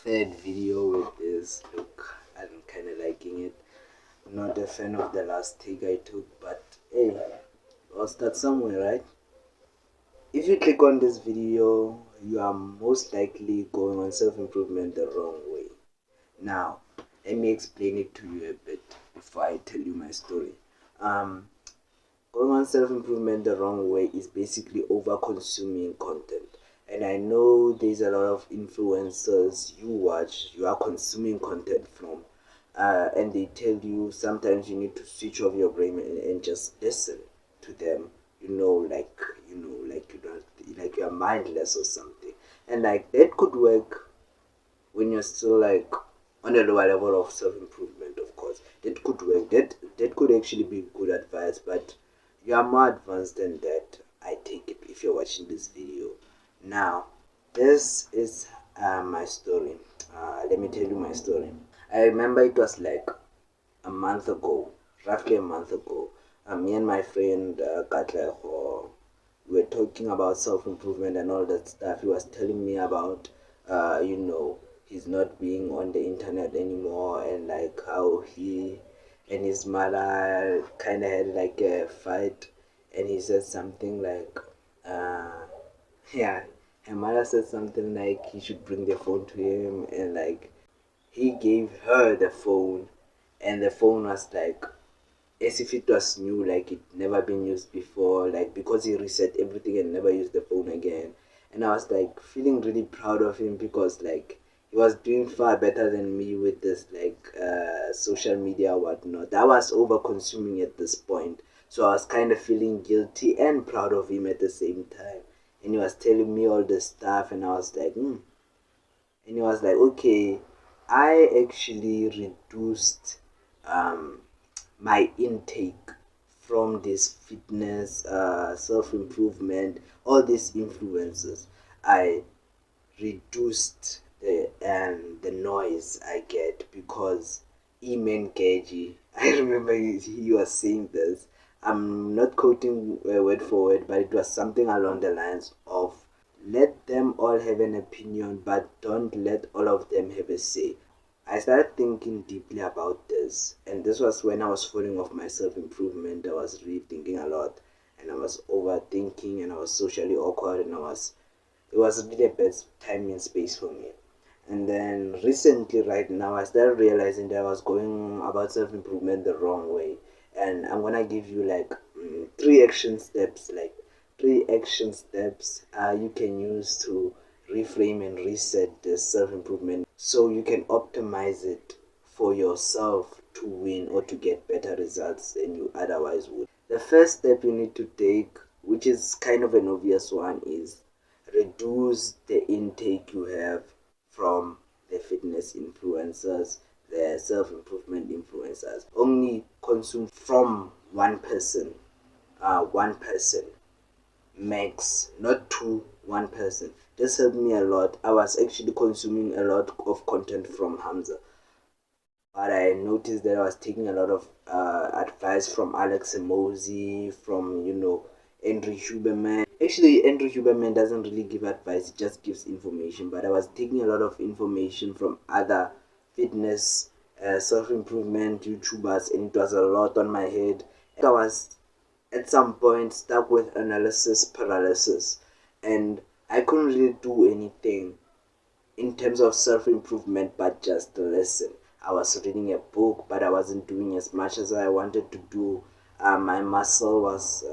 third video with this. Look, I'm kind of liking it. Not a fan of the last take I took, but hey, I'll start somewhere, right? If you click on this video, you are most likely going on self-improvement the wrong way. Now, let me explain it to you a bit before I tell you my story. Going on self-improvement the wrong way is basically over-consuming content. And I know there's a lot of influencers you watch, you are consuming content from, and they tell you sometimes you need to switch off your brain and just listen to them. Like you don't, like you're mindless or something. And like that could work when you're still like on a lower level of self-improvement. Of course that could work, that could actually be good advice, but you are more advanced than that, I take it, if you're watching this video. Now, this is my story. Let me tell you my story. I remember it was like a month ago, roughly a month ago. Me and my friend Katleho, we were talking about self-improvement and all that stuff. He was telling me about he's not being on the internet anymore, and like how he and his mother kind of had like a fight, and he said something like yeah, her mother said something like he should bring the phone to him, and like he gave her the phone, and the phone was like as if it was new, like it never been used before, like because he reset everything and never used the phone again. And I was like feeling really proud of him because like he was doing far better than me with this like social media whatnot. I was over consuming at this point, so I was kind of feeling guilty and proud of him at the same time. And he was telling me all this stuff, and I was like and he was like, okay, I actually reduced um my intake from this fitness, self-improvement, all these influences. I reduced the noise I get because Eman Keji, I remember he was saying this. I'm not quoting word for word, but it was something along the lines of let them all have an opinion, but don't let all of them have a say. I started thinking deeply about this, and this was when I was falling off my self improvement. I was really thinking a lot, and I was overthinking, and I was socially awkward, and it was really a bad time and space for me. And then recently, right now, I started realizing that I was going about self improvement the wrong way. And I'm gonna give you like three action steps you can use to reframe and reset the self improvement so you can optimize it for yourself to win or to get better results than you otherwise would. The first step you need to take, which is kind of an obvious one, is reduce the intake you have from the fitness influencers, the self-improvement influencers. Only consume from one person max, not two, one person. This helped me a lot. I was actually consuming a lot of content from Hamza, but I noticed that I was taking a lot of advice from Alex Emozi, from Andrew Huberman. Actually, Andrew Huberman doesn't really give advice; he just gives information. But I was taking a lot of information from other fitness, self improvement YouTubers, and it was a lot on my head. I was at some point stuck with analysis paralysis, and I couldn't really do anything in terms of self improvement but just listen. I was reading a book, but I wasn't doing as much as I wanted to do. My muscle was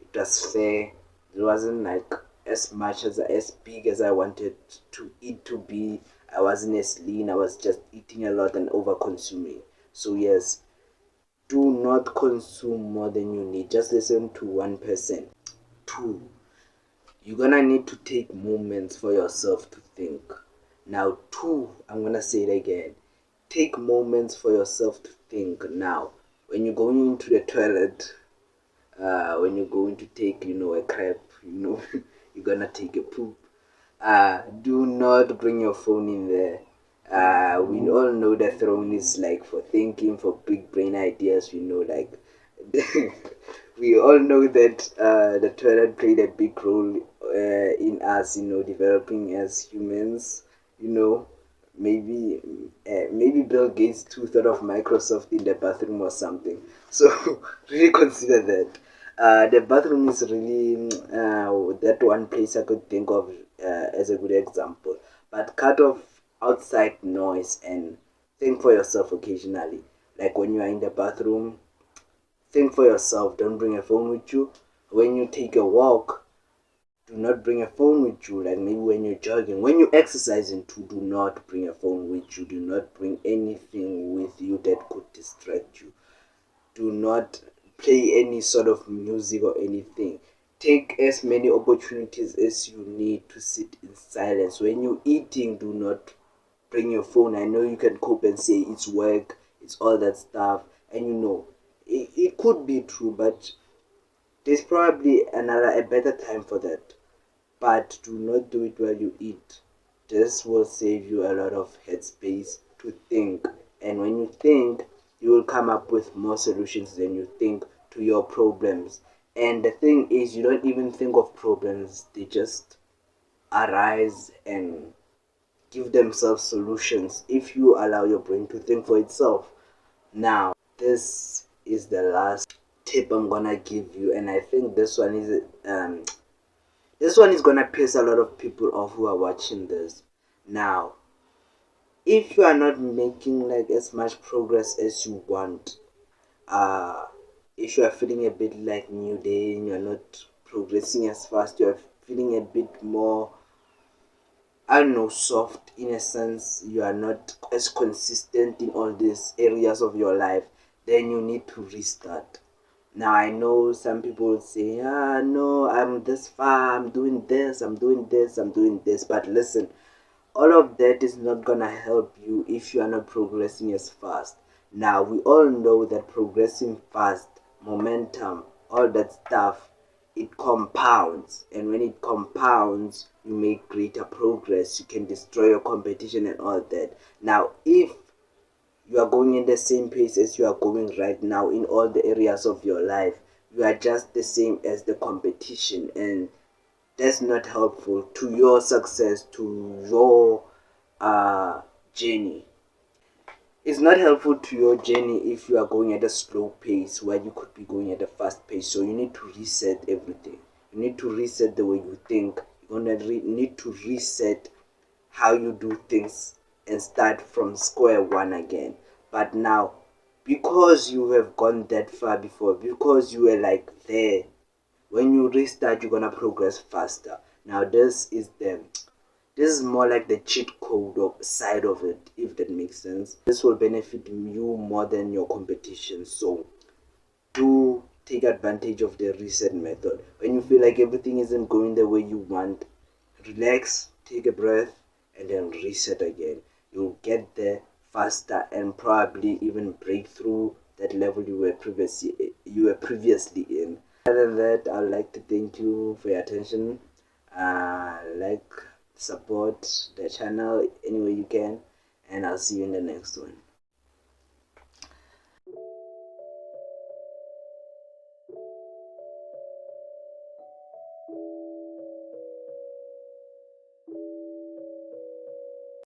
it was fair. It wasn't like as big as I wanted to eat to be. I wasn't as lean. I was just eating a lot and over consuming. So yes, do not consume more than you need. Just listen to one person. Two, you're gonna need to take moments for yourself to think. Now, two, I'm gonna say it again. Take moments for yourself to think. Now, when you're going into the toilet, when you're going to take, a crap, you're gonna take a poop. Do not bring your phone in there. We all know that throne is like for thinking, for big brain ideas, like we all know that the toilet played a big role in us, developing as humans, you know. maybe Bill Gates too thought of Microsoft in the bathroom or something. So really consider that. The bathroom is really that one place I could think of as a good example. But cut off outside noise and think for yourself occasionally. Like when you are in the bathroom, think for yourself. Don't bring a phone with you. When you take a walk, do not bring a phone with you. Like maybe when you're jogging, when you're exercising too, do not bring a phone with you. Do not bring anything with you that could distract you. Do not play any sort of music or anything. Take as many opportunities as you need to sit in silence. When you're eating, do not bring your phone. I know you can cope and say it's work, it's all that stuff, and it could be true, but there's probably a better time for that. But do not do it while you eat. This will save you a lot of headspace to think. And when you think, you will come up with more solutions than you think to your problems. And the thing is, you don't even think of problems, they just arise and give themselves solutions if you allow your brain to think for itself. Now, this is the last tip I'm gonna give you, and I think this one is gonna piss a lot of people off who are watching this. Now, if you are not making like as much progress as you want, uh, if you are feeling a bit like new day and you're not progressing as fast, you're feeling a bit more, I don't know, soft in a sense, you are not as consistent in all these areas of your life, then you need to restart. Now I know some people say, no, I'm this far, I'm doing this, I'm doing this, I'm doing this. But listen, all of that is not gonna help you if you are not progressing as fast. Now we all know that progressing fast, momentum, all that stuff, it compounds, and when it compounds you make greater progress. You can destroy your competition and all that. Now if you are going in the same pace as you are going right now in all the areas of your life, you are just the same as the competition, and that's not helpful to your success, to your journey. It's not helpful to your journey if you are going at a slow pace where you could be going at a fast pace. So you need to reset everything. You need to reset the way you think. You're gonna need to reset how you do things and start from square one again. But now, because you have gone that far before, because you were like there, when you restart, you're gonna progress faster. Now, this is more like the cheat code side of it, if that makes sense. This will benefit you more than your competition. So do take advantage of the reset method. When you feel like everything isn't going the way you want, relax, take a breath, and then reset again. You'll get there faster and probably even break through that level you were previously in. Other than that, I'd like to thank you for your attention. Like, support the channel any way you can, and I'll see you in the next one.